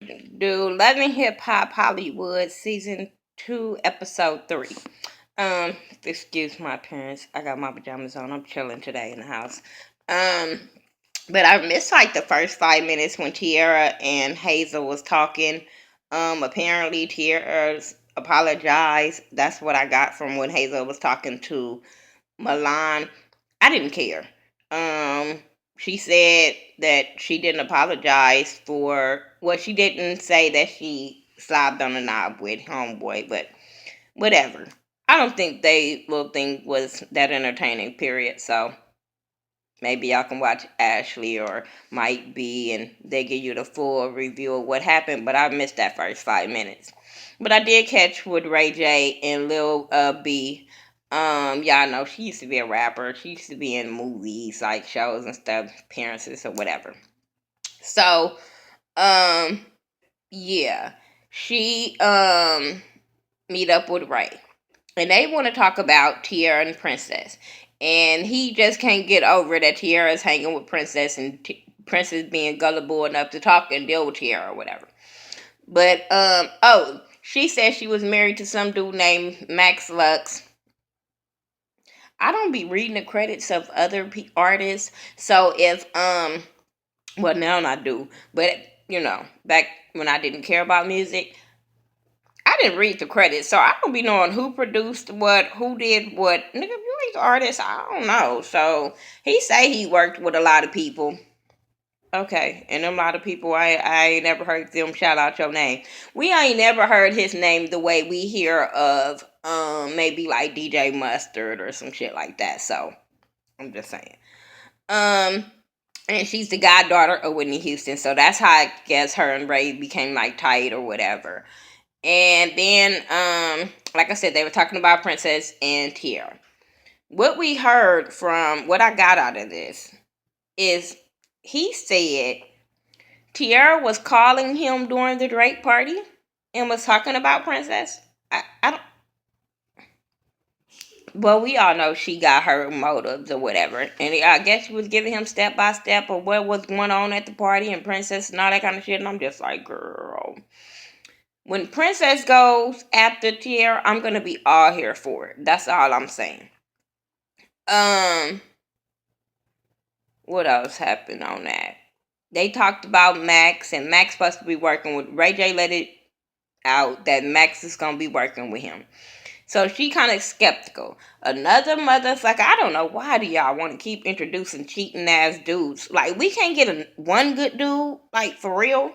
Do Love and Hip Hop Hollywood season 2 episode 3. Excuse my appearance. I got my pajamas on. I'm chilling today in the house. Um, but I missed like the first 5 minutes when Tiara and Hazel was talking. Apparently Tiara's apologized. That's what I got from when Hazel was talking to Milan. I didn't care. Um, she said that she didn't apologize for. Well, she didn't say that she slobbed on the knob with homeboy, but whatever. I don't think they little thing was that entertaining. Period. So maybe y'all can watch Ashley or Might Be, and they give you the full review of what happened. But I missed that first 5 minutes. But I did catch with Ray J and Lil B. Y'all know she used to be a rapper. She used to be in movies, like shows and stuff, appearances or whatever. So, um, yeah, she meet up with Ray, and they want to talk about Tiara and Princess, and he just can't get over that Tiara's hanging with Princess, and Princess being gullible enough to talk and deal with Tiara or whatever. But oh, she said she was married to some dude named Max Lux. I don't be reading the credits of other artists, so if well, now I do, but back when I didn't care about music, I didn't read the credits, so I don't be knowing who produced what, who did what. Nigga, if you ain't the artist, I don't know. So he say he worked with a lot of people. Okay, and a lot of people, I ain't never heard them shout out your name. We ain't never heard his name the way we hear of maybe like DJ Mustard or some shit like that. So I'm just saying. Um, and she's the goddaughter of Whitney Houston, so that's how I guess her and Ray became like tight or whatever. And then, like I said, they were talking about Princess and Tiara. What we heard from what I got out of this is he said Tiara was calling him during the Drake party and was talking about Princess. I don't. Well, we all know she got her motives or whatever, and I guess she was giving him step by step of what was going on at the party and Princess and all that kind of shit. And I'm just like, girl, when Princess goes after Tiara, I'm gonna be all here for it. That's all I'm saying. Um, what else happened on that? They talked about Max, and Max supposed to be working with Ray J. Let it out that Max is gonna be working with him. So she kind of skeptical. Another motherfucker. I don't know why do y'all want to keep introducing cheating ass dudes. Like we can't get one good dude. Like for real.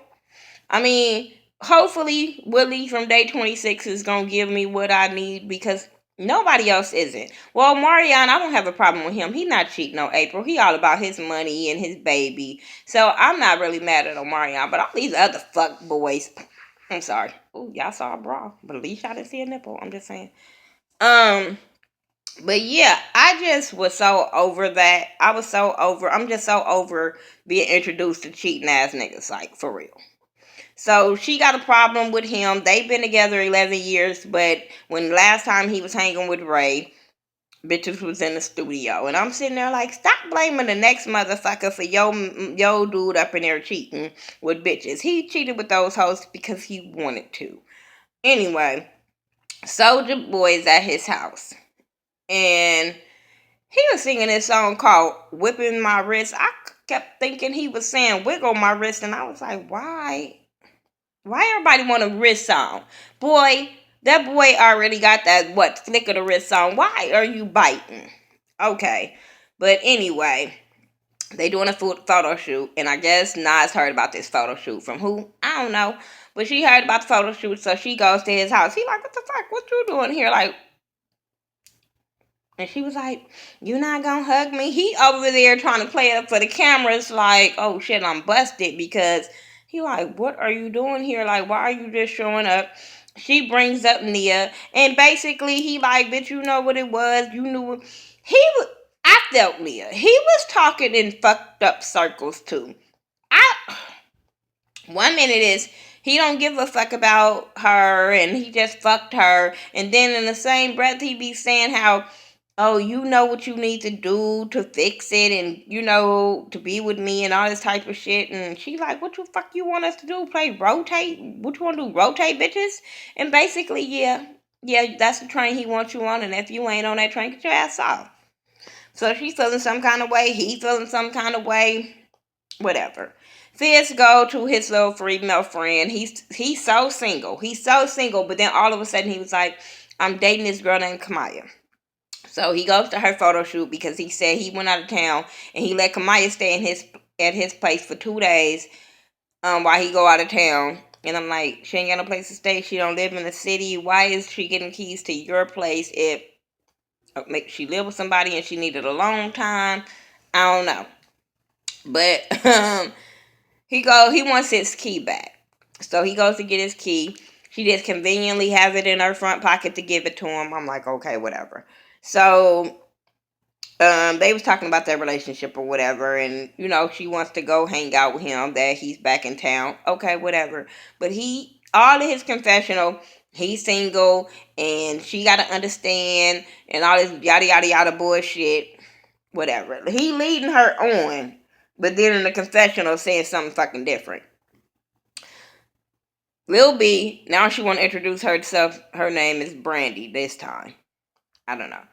I mean, hopefully Willie from Day 26 is gonna give me what I need because nobody else isn't. Well, Marion, I don't have a problem with him. He not cheating on April. He all about his money and his baby. So I'm not really mad at Omarion, but all these other fuck boys. I'm sorry. Oh, y'all saw a bra, but at least y'all didn't see a nipple. I'm just saying. Um, but yeah, I just was so over that. I was so over. I'm just so over being introduced to cheating ass niggas, like for real. So she got a problem with him. They've been together 11 years, but when last time he was hanging with Ray, bitches was in the studio. And I'm sitting there like, stop blaming the next motherfucker for yo dude up in there cheating with bitches. He cheated with those hoes because he wanted to. Anyway, Soldier Boy is at his house. And he was singing this song called Whipping My Wrist. I kept thinking he was saying wiggle my wrist. And I was like, why? Why everybody want a wrist song? Boy, that boy already got that flick of the wrist song. Why are you biting? Okay. But anyway, they doing a photo shoot, and I guess Nas heard about this photo shoot from who? I don't know. But she heard about the photo shoot, so she goes to his house. He like, what the fuck? What you doing here? Like, and she was like, you not gonna hug me? He over there trying to play it up for the cameras like, oh shit, I'm busted because he like, what are you doing here? Like, why are you just showing up? She brings up Nia, and basically he like, bitch, you know what it was. You knew he was. I felt Nia. He was talking in fucked up circles too. I 1 minute is he don't give a fuck about her and he just fucked her, and then in the same breath he be saying how oh, you know what you need to do to fix it and, to be with me and all this type of shit. And she like, what the fuck you want us to do? Play rotate? What you want to do? Rotate, bitches? And basically, yeah. Yeah, that's the train he wants you on. And if you ain't on that train, get your ass off. So she's feeling some kind of way. He's feeling some kind of way. Whatever. Fizz go to his little female friend. He's so single. He's so single. But then all of a sudden he was like, I'm dating this girl named Kamaya. So he goes to her photo shoot because he said he went out of town and he let Kamaya stay in his at his place for 2 days while he go out of town. And I'm like, she ain't got no place to stay. She don't live in the city. Why is she getting keys to your place if she live with somebody and she needed a long time? I don't know. But he wants his key back. So he goes to get his key. She just conveniently has it in her front pocket to give it to him. I'm like, okay, whatever. So they was talking about their relationship or whatever, and she wants to go hang out with him, that he's back in town. Okay, whatever. But all of his confessional, he's single and she gotta understand and all this yada yada yada bullshit. Whatever. He leading her on, but then in the confessional saying something fucking different. Lil B, now she want to introduce herself. Her name is Brandy this time. I don't know.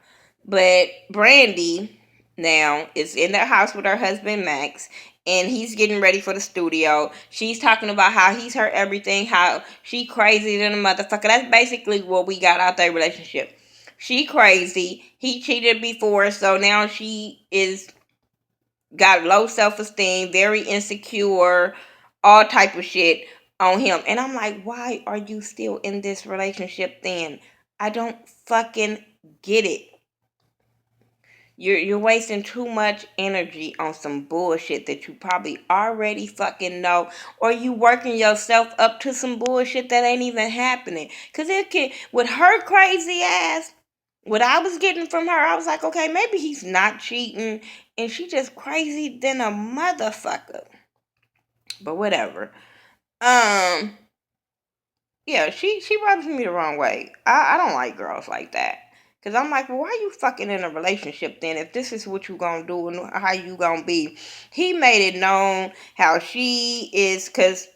But Brandy now is in the house with her husband Max, and he's getting ready for the studio. She's talking about how he's her everything, how she crazy than a motherfucker. That's basically what we got out their relationship. She crazy. He cheated before, so now she is got low self-esteem, very insecure, all type of shit on him. And I'm like, why are you still in this relationship then? I don't fucking get it. You're wasting too much energy on some bullshit that you probably already fucking know, or you working yourself up to some bullshit that ain't even happening. Cause it can, with her crazy ass, what I was getting from her, I was like, okay, maybe he's not cheating, and she just crazy than a motherfucker. But whatever. Um, yeah, she rubs me the wrong way. I don't like girls like that. Cause I'm like, well, why you fucking in a relationship then? If this is what you gonna do and how you gonna be, he made it known how she is. Cause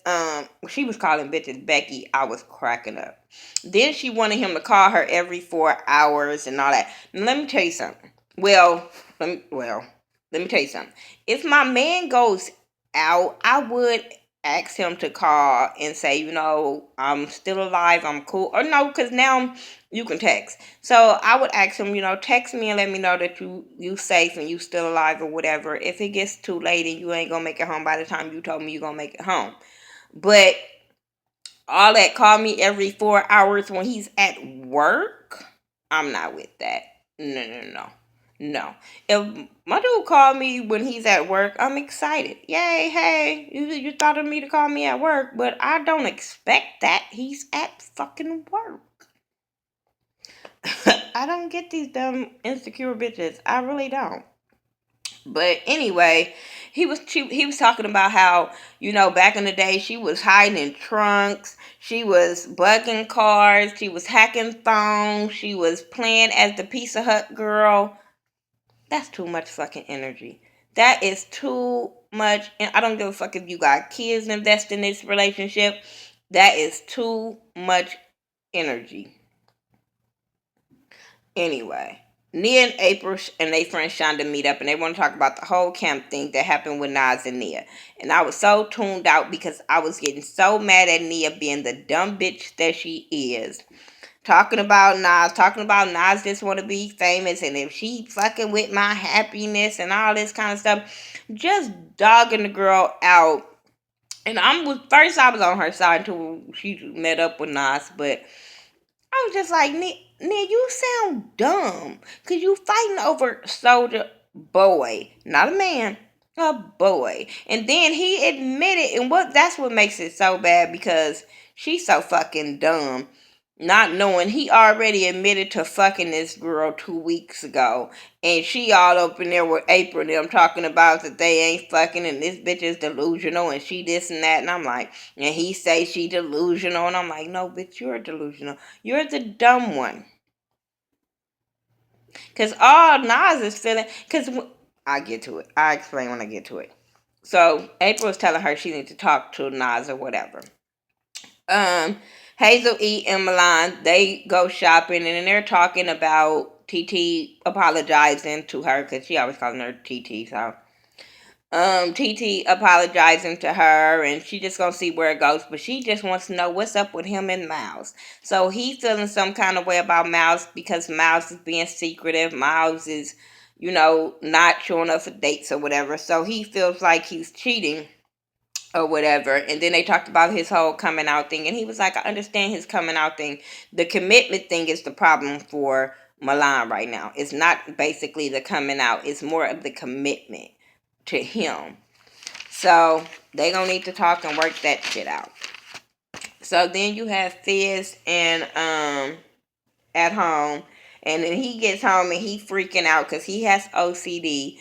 she was calling bitches Becky. I was cracking up. Then she wanted him to call her every 4 hours and all that. Now, let me tell you something. Let me tell you something. If my man goes out, I would ask him to call and say, I'm still alive, I'm cool. Or no, because now you can text. So I would ask him, text me and let me know that you safe and you still alive or whatever. If it gets too late and you ain't gonna make it home by the time you told me you're gonna make it home. But all that call me every 4 hours when he's at work, I'm not with that. No. No. If my dude called me when he's at work, I'm excited. Yay, hey, you thought of me to call me at work, but I don't expect that. He's at fucking work. I don't get these dumb insecure bitches. I really don't. But anyway, he was talking about how, back in the day she was hiding in trunks, she was bugging cars, she was hacking phones, she was playing as the Pizza Hut girl. That's too much fucking energy. That is too much. And I don't give a fuck if you got kids invest in this relationship. That is too much energy. Anyway, Nia and April and their friend Shonda meet up and they want to talk about the whole camp thing that happened with Nas and Nia. And I was so tuned out because I was getting so mad at Nia being the dumb bitch that she is. Talking about Nas just want to be famous, and if she fucking with my happiness and all this kind of stuff, just dogging the girl out. And I was on her side until she met up with Nas, but I was just like, Nia, you sound dumb. Cause you fighting over Soldier Boy. Not a man. A boy. And then he admitted, and that's what makes it so bad because she's so fucking dumb. Not knowing he already admitted to fucking this girl 2 weeks ago. And she all up in there with April and them talking about that they ain't fucking and this bitch is delusional and she this and that. And I'm like, and he say she delusional. And I'm like, no, bitch, you're delusional. You're the dumb one. Cause all Nas is feeling, cause I get to it. I explain when I get to it. So April is telling her she needs to talk to Nas or whatever. Um, Hazel E and Milan, they go shopping and then they're talking about TT apologizing to her because she always calling her TT. So TT apologizing to her and she just gonna see where it goes, but she just wants to know what's up with him and Miles. So he's feeling some kind of way about Miles because Miles is being secretive. Miles is, not showing up for dates or whatever. So he feels like he's cheating or whatever. And then they talked about his whole coming out thing, and he was like, I understand his coming out thing. The commitment thing is the problem for Milan right now. It's not basically the coming out, it's more of the commitment to him. So they gonna need to talk and work that shit out. So then you have Fizz and at home, and then he gets home and he freaking out because he has OCD,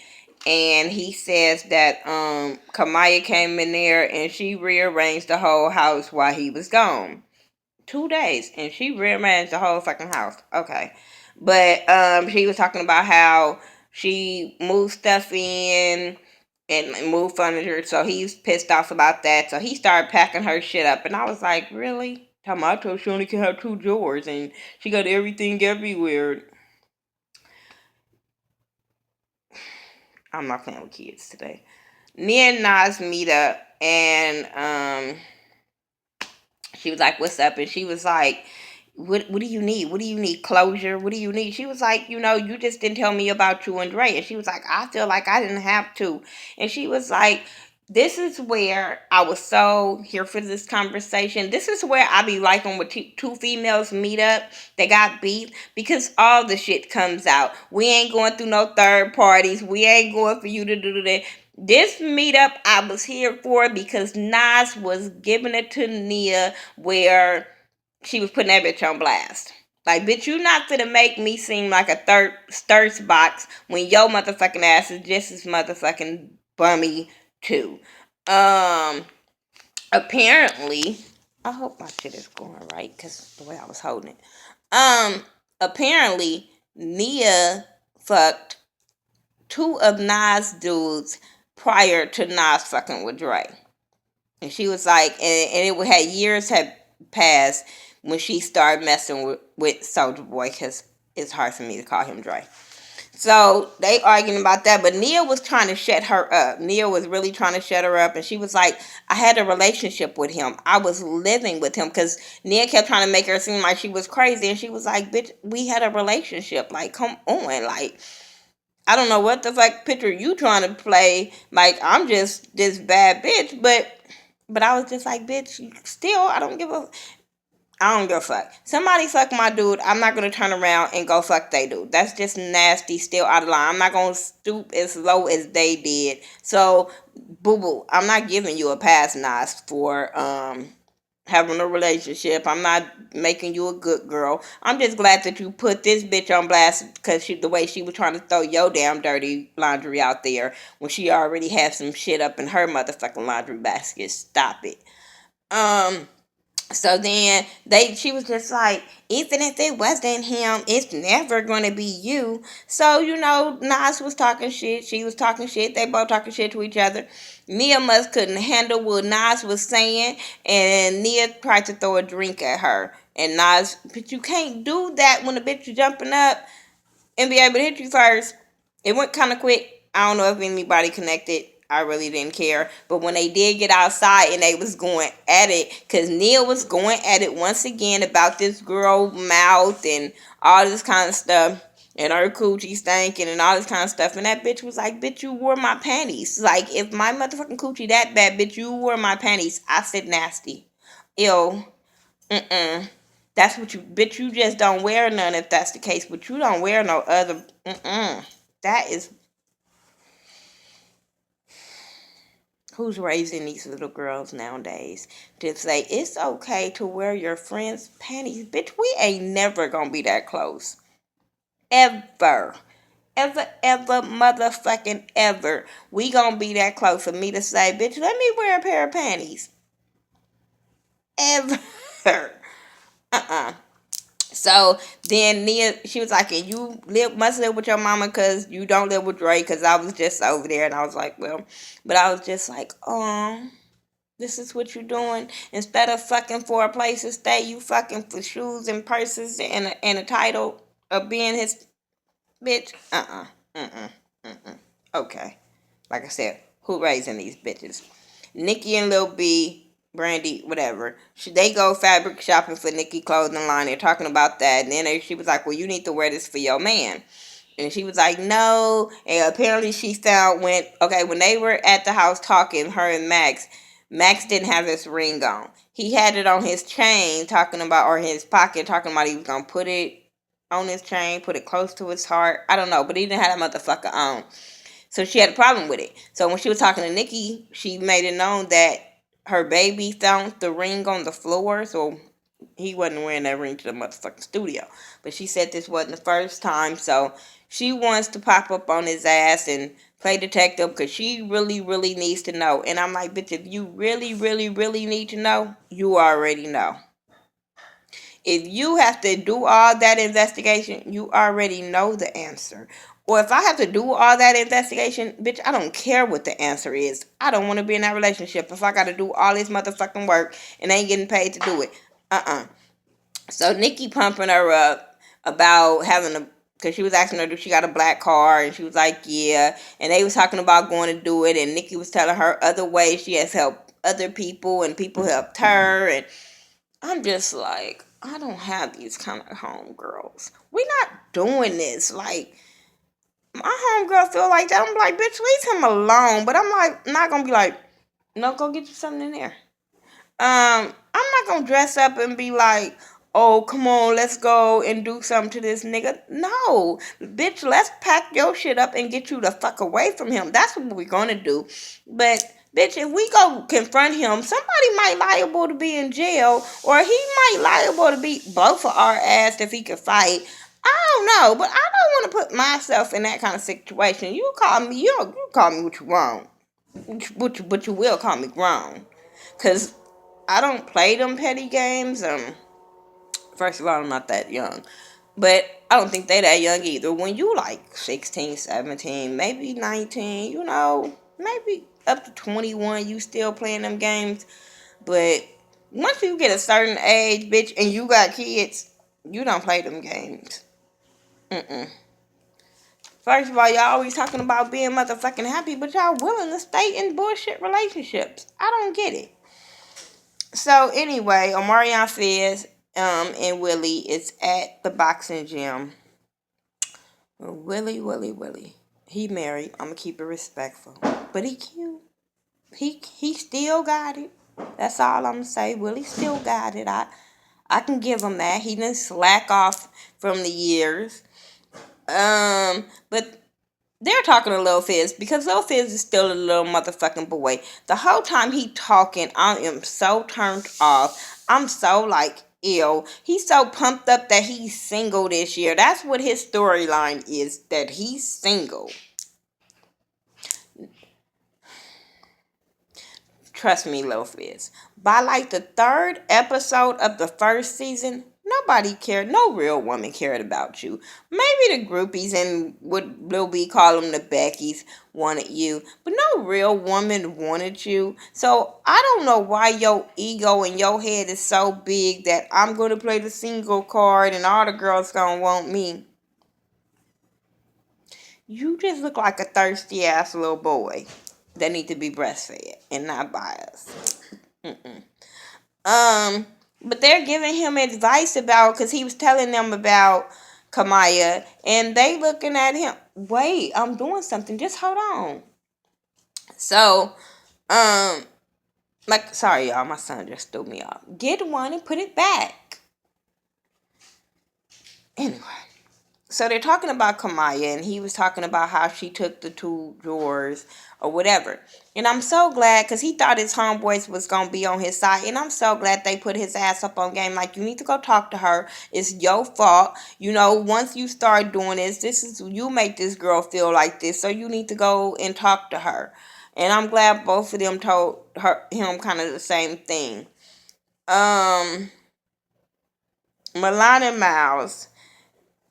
and he says that Kamaya came in there and she rearranged the whole house while he was gone. 2 days and she rearranged the whole fucking house. Okay. But she was talking about how she moved stuff in and moved furniture, so he's pissed off about that. So he started packing her shit up, and I was like, really? Tomato, she only can have 2 drawers, and she got everything everywhere. I'm not playing with kids today. Nia and Nas meet up, and she was like, what's up? And she was like, what do you need? What do you need? Closure? What do you need? She was like, you just didn't tell me about you and Dre. And she was like, I feel like I didn't have to. And she was like, this is where I was so here for this conversation. This is where I be liking when two females meet up. They got beef because all the shit comes out. We ain't going through no third parties. We ain't going for you to do that. This meetup I was here for because Nas was giving it to Nia where she was putting that bitch on blast. Like, bitch, you not finna make me seem like a thirst box when your motherfucking ass is just as motherfucking bummy too. Um, Apparently, I hope my shit is going right because the way I was holding it. Apparently, Nia fucked two of Nas dudes prior to Nas fucking with Dre. And she was like, and it had years had passed when she started messing with Soldier Boy, because it's hard for me to call him Dre. So they arguing about that, but Nia was trying to shut her up. Nia was really trying to shut her up, and she was like, I had a relationship with him. I was living with him, because Nia kept trying to make her seem like she was crazy, and she was like, bitch, we had a relationship. Like, come on. Like, I don't know what the fuck picture you trying to play. Like, I'm just this bad bitch, but I was just like, bitch, still, I don't give a fuck. Somebody fuck my dude, I'm not gonna turn around and go fuck they dude. That's just nasty, still out of line. I'm not gonna stoop as low as they did. So, boo boo, I'm not giving you a pass, Nas, for having a relationship. I'm not making you a good girl. I'm just glad that you put this bitch on blast because the way she was trying to throw your damn dirty laundry out there when she already had some shit up in her motherfucking laundry basket. Stop it. Um, so then she was just like, even if it wasn't him, it's never gonna be you. So, Nas was talking shit, she was talking shit, they both talking shit to each other. Nia must couldn't handle what Nas was saying, and Nia tried to throw a drink at her. And Nas, but you can't do that when the bitch is jumping up and be able to hit you first. It went kind of quick. I don't know if anybody connected. I really didn't care. But when they did get outside and they was going at it, because Neil was going at it once again about this girl mouth and all this kind of stuff. And her coochie stinking and all this kind of stuff. And that bitch was like, bitch, you wore my panties. Like, if my motherfucking coochie that bad, bitch, you wore my panties. I said nasty. Ew. Mm-mm. That's what bitch, you just don't wear none if that's the case, but you don't wear no other, That is, who's raising these little girls nowadays to say it's okay to wear your friend's panties? Bitch, we ain't never gonna be that close. Ever. Ever, motherfucking ever. We gonna be that close for me to say, bitch, let me wear a pair of panties. Ever. Uh-uh. So then Nia, she was like, and you must live with your mama because you don't live with Dre, because I was just over there. And I was like, well, but I was just like, oh, this is what you doing. Instead of fucking for a place to stay, you fucking for shoes and purses and a title of being his bitch. Uh-uh. Okay. Like I said, who raising these bitches? Nikki and Lil B, Brandy, whatever. They go fabric shopping for Nikki clothing line. They're talking about that. And then she was like, well, you need to wear this for your man. And she was like, no. And apparently she found when they were at the house talking, her and Max didn't have his ring on. He had it on his chain talking about, or his pocket talking about he was going to put it on his chain, put it close to his heart. I don't know, but he didn't have that motherfucker on. So she had a problem with it. So when she was talking to Nikki, she made it known that her baby found the ring on the floor. So he wasn't wearing that ring to the motherfucking studio. But she said this wasn't the first time. So she wants to pop up on his ass and play detective because she really, really needs to know. And I'm like, bitch, if you really, really, really need to know, you already know. If you have to do all that investigation, you already know the answer. Or if I have to do all that investigation, bitch, I don't care what the answer is. I don't want to be in that relationship if I got to do all this motherfucking work and ain't getting paid to do it. So Nikki pumping her up about having a, because she was asking her if she got a black car, and she was like, yeah. And they was talking about going to do it, and Nikki was telling her other ways she has helped other people, and people helped her, and I'm just like, I don't have these kind of homegirls. We not doing this. Like, my homegirl feel like that. I'm like, bitch, leave him alone. But I'm like, not gonna be like, no, go get you something in there. I'm not gonna dress up and be like, oh, come on, let's go and do something to this nigga. No, bitch, let's pack your shit up and get you the fuck away from him. That's what we're gonna do. But bitch, if we go confront him, somebody might liable to be in jail, or he might liable to beat both of our ass if he could fight. I don't know, but I don't want to put myself in that kind of situation. You call me, you call me what you want, but you will call me grown, cause I don't play them petty games. First of all, I'm not that young. But I don't think they that young either. When you like 16, 17, maybe 19, maybe up to 21, you still playing them games. But once you get a certain age, bitch, and you got kids, you don't play them games. Mm-mm. First of all, y'all always talking about being motherfucking happy, but y'all willing to stay in bullshit relationships. I don't get it. So anyway, Omarion Fez and Willie is at the boxing gym. Willie. He married. I'm gonna keep it respectful. But he cute. He still got it. That's all I'm gonna say. Willie still got it. I can give him that. He didn't slack off from the years. But they're talking to Lil Fizz because Lil Fizz is still a little motherfucking boy. The whole time he talking, I am so turned off. I'm so like ill. He's so pumped up that he's single this year. That's what his storyline is, that he's single. Trust me, Lil Fizz. By like the third episode of the first season, nobody cared. No real woman cared about you. Maybe the groupies and what Lil B call them the Beckys wanted you, but no real woman wanted you. So I don't know why your ego in your head is so big that I'm gonna play the single card and all the girls gonna want me. You just look like a thirsty ass little boy that need to be breastfed and not biased. Um, but they're giving him advice about, because he was telling them about Kamaya, and they looking at him. Wait, I'm doing something. Just hold on. So, um, like, sorry y'all, my son just threw me off. Get one and put it back. Anyway. So they're talking about Kamaya, and he was talking about how she took the two drawers or whatever. And I'm so glad, because he thought his homeboys was going to be on his side. And I'm so glad they put his ass up on game. Like, you need to go talk to her. It's your fault. Once you start doing this, you make this girl feel like this. So you need to go and talk to her. And I'm glad both of them told him kind of the same thing. Um... Milan and Miles.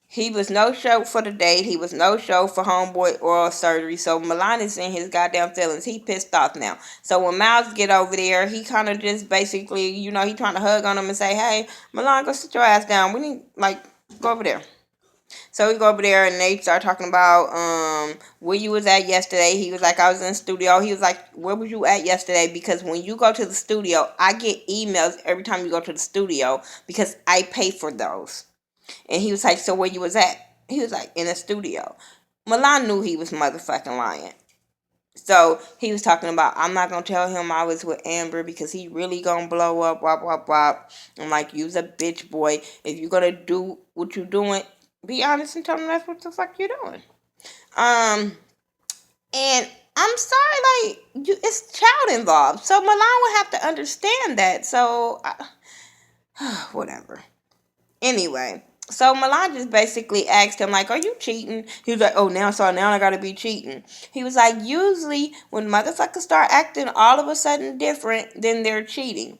He was no show for the date. He was no show for homeboy oral surgery. So Milan is in his goddamn feelings. He pissed off now. So when Miles get over there, he kind of just basically, he trying to hug on him and say, "Hey, Milan, go sit your ass down. We need go over there." So we go over there and they start talking about where you was at yesterday. He was like, "I was in the studio." He was like, "Where was you at yesterday?" Because when you go to the studio, I get emails every time you go to the studio because I pay for those. And he was like, "So where you was at?" He was like, "In the studio." Milan knew he was motherfucking lying. So he was talking about, "I'm not gonna tell him I was with Amber because he really gonna blow up, wop, wop, wop." I'm like, "You's a bitch boy. If you're gonna do what you doing, be honest and tell him that's what the fuck you're doing." Um, and I'm sorry, it's child involved. So Milan would have to understand that. So, whatever. Anyway, so Milan just basically asked him, like, "Are you cheating?" He was like, "Oh, now I gotta be cheating." He was like, "Usually when motherfuckers start acting all of a sudden different, then they're cheating."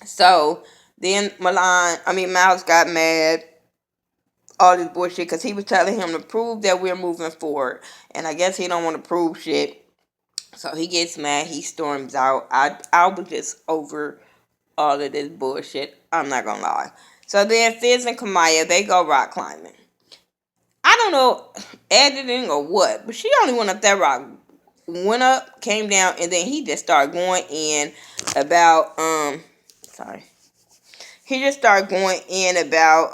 So then Miles got mad, all this bullshit, because he was telling him to prove that we're moving forward. And I guess he don't want to prove shit. So he gets mad, he storms out. I was just over all of this bullshit. I'm not gonna lie. So then Fizz and Kamaya, they go rock climbing. I don't know editing or what, but she only went up that rock. Went up, came down, and then he just started going in about sorry. He just started going in about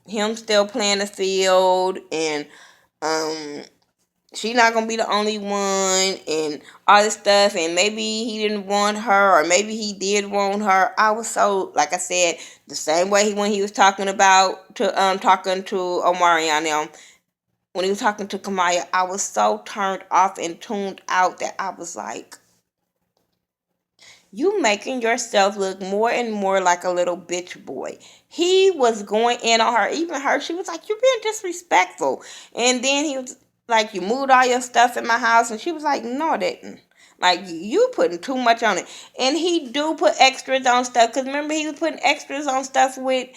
him still playing the field and um she not gonna be the only one and all this stuff, and maybe he didn't want her or maybe he did want her. I was so, like I said, the same way when he was talking to Omarion now, when he was talking to Kamaya, I was so turned off and tuned out that I was like, "You making yourself look more and more like a little bitch boy." He was going in on her. Even her, she was like, "You're being disrespectful." And then he was like, "You moved all your stuff in my house." And she was like, "No, I didn't." Like, you putting too much on it. And he do put extras on stuff. Because remember, he was putting extras on stuff with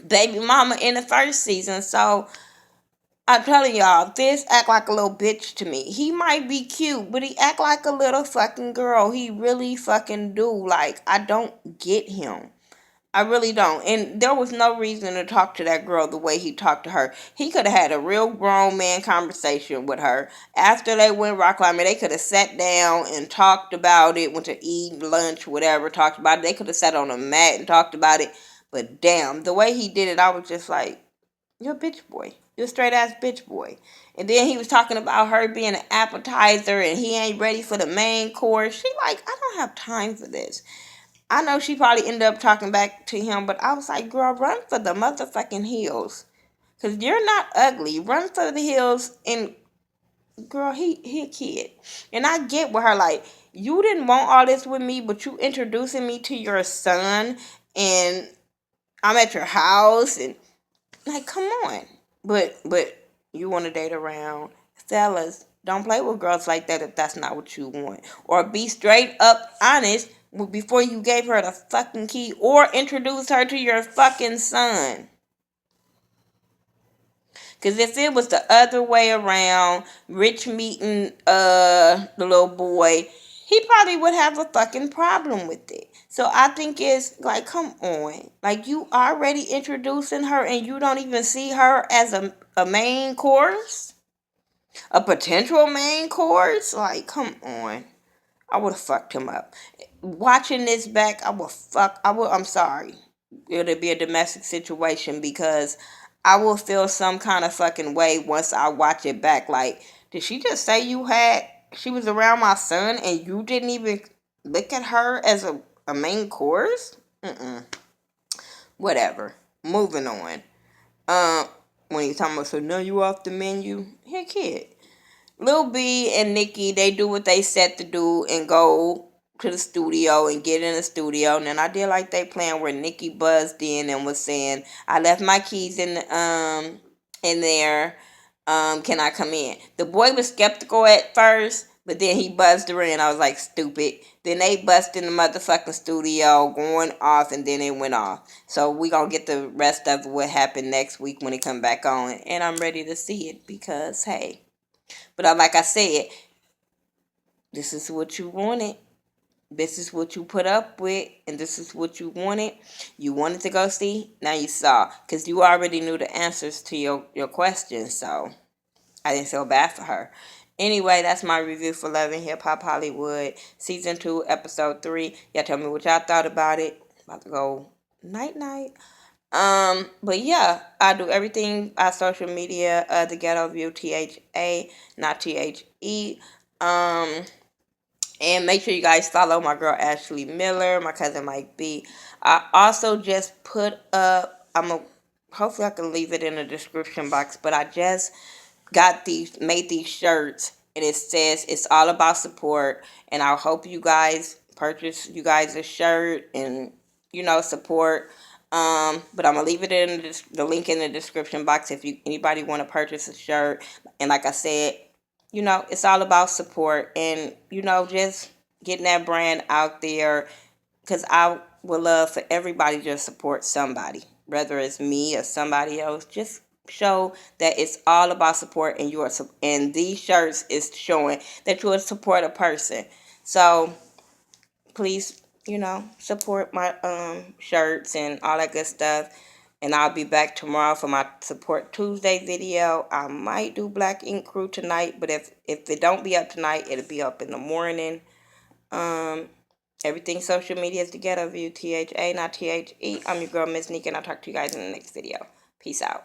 baby mama in the first season. So I'm telling y'all, this act like a little bitch to me. He might be cute, but he act like a little fucking girl. He really fucking do. Like, I don't get him. I really don't. And there was no reason to talk to that girl the way he talked to her. He could have had a real grown man conversation with her. After they went rock climbing, they could have sat down and talked about it, went to eat, lunch, whatever, talked about it. They could have sat on a mat and talked about it. But damn, the way he did it, I was just like, "You're a bitch boy. You're a straight ass bitch boy." And then he was talking about her being an appetizer and he ain't ready for the main course. She like, "I don't have time for this." I know she probably ended up talking back to him, but I was like, "Girl, run for the motherfucking hills. Because you're not ugly. Run for the hills." And girl, he a kid. And I get with her, like, you didn't want all this with me, but you introducing me to your son and I'm at your house and like, come on. But you want to date around. Fellas, don't play with girls like that if that's not what you want. Or be straight up honest before you gave her the fucking key or introduce her to your fucking son. Because if it was the other way around, Rich meeting the little boy, he probably would have a fucking problem with it. So I think it's like, come on. Like, you already introducing her and you don't even see her as a main course? A potential main course? Like, come on. I would have fucked him up. Watching this back, I'm sorry. It'll be a domestic situation because I will feel some kind of fucking way once I watch it back. Like, did she just say she was around my son and you didn't even look at her as a main course? Mm-mm. Whatever. Moving on. Um, when you talking about, so now you off the menu? Here, kid. Lil B and Nikki, they do what they set to do and go to the studio and get in the studio. And then I did like they plan where Nikki buzzed in and was saying, "I left my keys in there. Can I come in?" The boy was skeptical at first, But then he buzzed her in. I was like, stupid. Then they bust in the motherfucking studio, going off, and then it went off. So we gonna get the rest of what happened next week when it come back on, and I'm ready to see it because hey. But like I said, this is what you wanted. This is what you put up with, and this is what you wanted. You wanted to go see. Now you saw, because you already knew the answers to your questions. So I didn't feel bad for her. Anyway, that's my review for Love and Hip Hop Hollywood season 2, episode 3. Y'all tell me what y'all thought about it. About to go night night. But yeah, I do everything on social media. The Ghetto View, THA, not THE. Um, and make sure you guys follow my girl Ashley Miller, my cousin Mike B. I also just put up. Hopefully I can leave it in the description box. But I just made these shirts, and it says it's all about support. And I hope you guys purchase you guys a shirt and support. But I'm gonna leave it in the link in the description box if anybody want to purchase a shirt. And like I said, it's all about support and just getting that brand out there. Because I would love for everybody to just support somebody, whether it's me or somebody else. Just show that it's all about support, and and these shirts is showing that you support a person. So please, support my shirts and all that good stuff. And I'll be back tomorrow for my support Tuesday video. I might do Black Ink Crew tonight, but if it don't be up tonight, it'll be up in the morning. Um, Everything social media is together. View THA, not THE. I'm your girl, Miss Nika, and I'll talk to you guys in the next video. Peace out.